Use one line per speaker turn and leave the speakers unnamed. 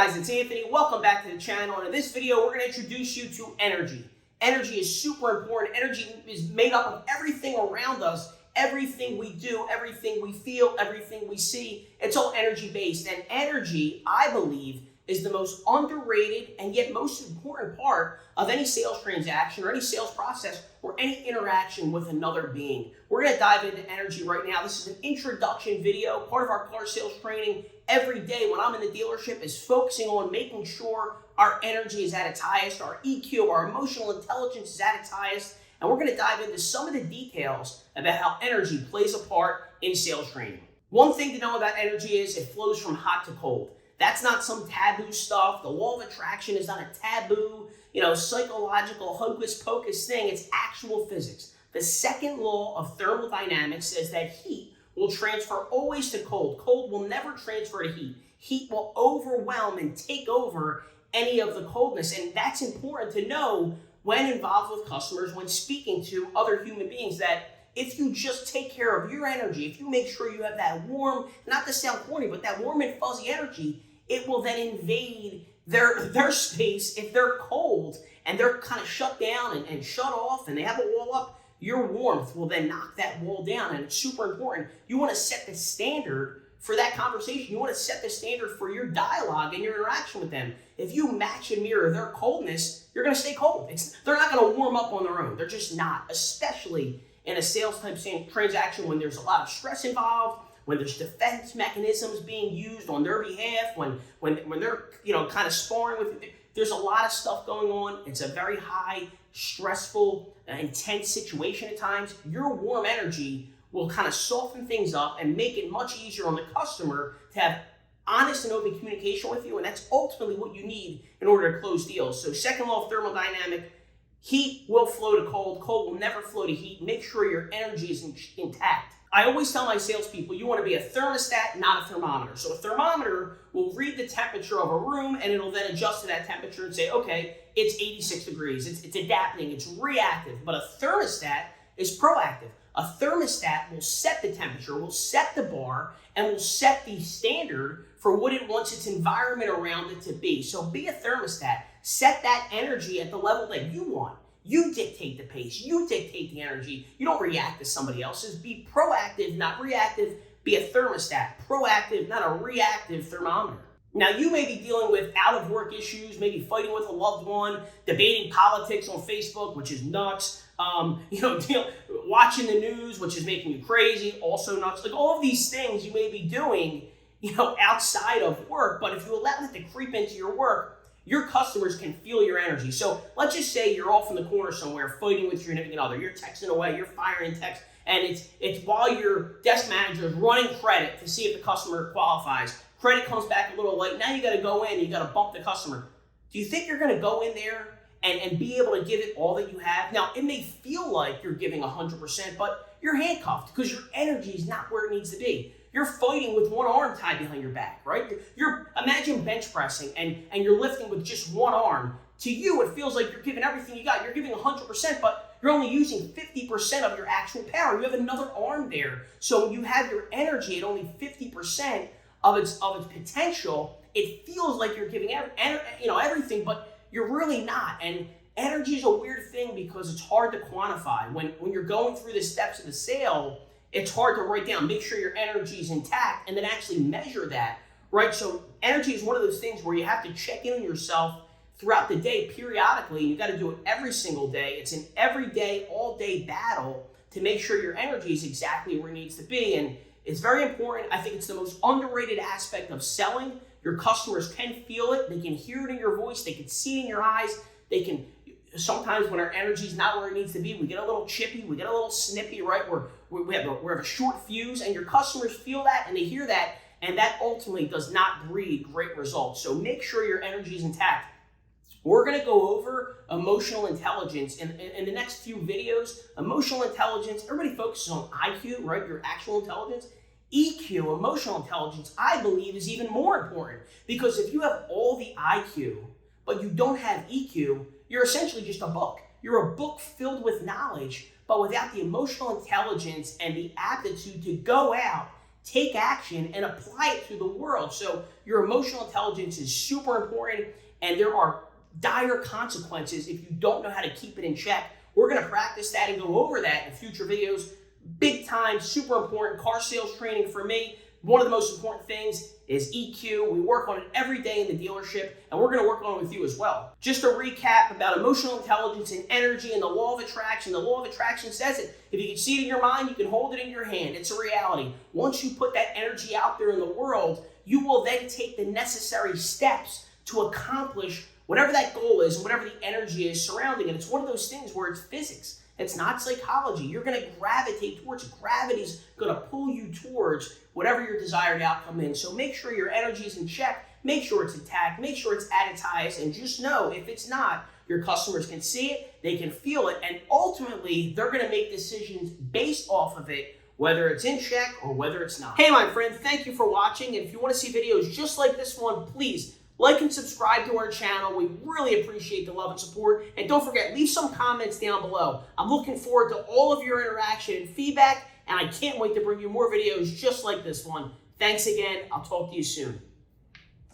guys, it's Anthony. Welcome back to the channel. And in this video, we're going to introduce you to energy. Energy is super important. Energy is made up of everything around us, everything we do, everything we feel, everything we see. It's all energy based. And energy, I believe, is the most underrated and yet most important part of any sales transaction or any sales process or any interaction with another being. We're going to dive into energy right now. This is an introduction video. Part of our car sales training every day when I'm in the dealership is focusing on making sure our energy is at its highest, our EQ, our emotional intelligence is at its highest, and we're going to dive into some of the details about how energy plays a part in sales training. One thing to know about energy is it flows from hot to cold. That's not some taboo stuff. The law of attraction is not a taboo, psychological hocus pocus thing. It's actual physics. The second law of thermodynamics says that heat will transfer always to cold. Cold will never transfer to heat. Heat will overwhelm and take over any of the coldness. And that's important to know when involved with customers, when speaking to other human beings, that if you just take care of your energy, if you make sure you have that warm, not to sound corny, but that warm and fuzzy energy, it will then invade their space. If they're cold and they're kind of shut down and shut off and they have a wall up, your warmth will then knock that wall down. And it's super important. You want to set the standard for that conversation. You want to set the standard for your dialogue and your interaction with them. If you match and mirror their coldness, you're going to stay cold. They're not going to warm up on their own. They're just not, especially in a sales type transaction when there's a lot of stress involved, when there's defense mechanisms being used on their behalf, when they're kind of sparring with you. There's a lot of stuff going on. It's a very high, stressful, intense situation at times. Your warm energy will kind of soften things up and make it much easier on the customer to have honest and open communication with you, and that's ultimately what you need in order to close deals. So second law of thermodynamics, heat will flow to cold. Cold will never flow to heat. Make sure your energy is intact. I always tell my salespeople, you want to be a thermostat, not a thermometer. So a thermometer will read the temperature of a room and it'll then adjust to that temperature and say, okay, it's 86 degrees. It's adapting, it's reactive. But a thermostat is proactive. A thermostat will set the temperature, will set the bar, and will set the standard for what it wants its environment around it to be. So be a thermostat. Set that energy at the level that you want. You dictate the pace. You dictate the energy. You don't react to somebody else's. Be proactive, not reactive. Be a thermostat. Proactive, not a reactive thermometer. Now, you may be dealing with out-of-work issues, maybe fighting with a loved one, debating politics on Facebook, which is nuts, watching the news, which is making you crazy, also nuts. Like all of these things you may be doing, outside of work, but if you allow it to creep into your work, your customers can feel your energy. So let's just say you're off in the corner somewhere fighting with your significant other. You're texting away, you're firing text, and it's while your desk manager is running credit to see if the customer qualifies. Credit comes back a little late. Now you got to go in, you got to bump the customer. Do you think you're going to go in there and be able to give it all that you have? Now, it may feel like you're giving 100%, but you're handcuffed because your energy is not where it needs to be. You're fighting with one arm tied behind your back, right? Imagine bench pressing and you're lifting with just one arm. To you, it feels like you're giving everything you got. You're giving 100%, but you're only using 50% of your actual power. You have another arm there. So you have your energy at only 50% of its potential. It feels like you're giving everything, but you're really not. And energy is a weird thing because it's hard to quantify. When you're going through the steps of the sale, it's hard to write down. Make sure your energy is intact and then actually measure that, right? So energy is one of those things where you have to check in on yourself throughout the day periodically. You got to do it every single day. It's an everyday, all-day battle to make sure your energy is exactly where it needs to be. And it's very important. I think it's the most underrated aspect of selling. Your customers can feel it. They can hear it in your voice. They can see it in your eyes. Sometimes when our energy is not where it needs to be, we get a little chippy, we get a little snippy, right? We have a short fuse, and your customers feel that and they hear that, and that ultimately does not breed great results. So make sure your energy is intact. We're going to go over emotional intelligence in the next few videos. Emotional intelligence, everybody focuses on IQ, right? Your actual intelligence. EQ, emotional intelligence, I believe is even more important because if you have all the IQ, but you don't have EQ, you're essentially just a book. You're a book filled with knowledge, but without the emotional intelligence and the aptitude to go out, take action and apply it to the world. So your emotional intelligence is super important, and there are dire consequences if you don't know how to keep it in check. We're going to practice that and go over that in future videos. Big time, super important. Car sales training for me, one of the most important things is EQ. We work on it every day in the dealership, and we're going to work on it with you as well. Just a recap about emotional intelligence and energy and the law of attraction. The law of attraction says it. If you can see it in your mind, you can hold it in your hand. It's a reality. Once you put that energy out there in the world, you will then take the necessary steps to accomplish whatever that goal is and whatever the energy is surrounding it. It's one of those things where it's physics. It's not psychology. You're going to gravitate towards it. Gravity's going to pull you towards whatever your desired outcome is. So make sure your energy is in check. Make sure it's intact. Make sure it's advertised. And just know, if it's not, your customers can see it, they can feel it, and ultimately, they're going to make decisions based off of it, whether it's in check or whether it's not. Hey, my friend, thank you for watching. And if you want to see videos just like this one, please like and subscribe to our channel. We really appreciate the love and support. And don't forget, leave some comments down below. I'm looking forward to all of your interaction and feedback, and I can't wait to bring you more videos just like this one. Thanks again. I'll talk to you soon.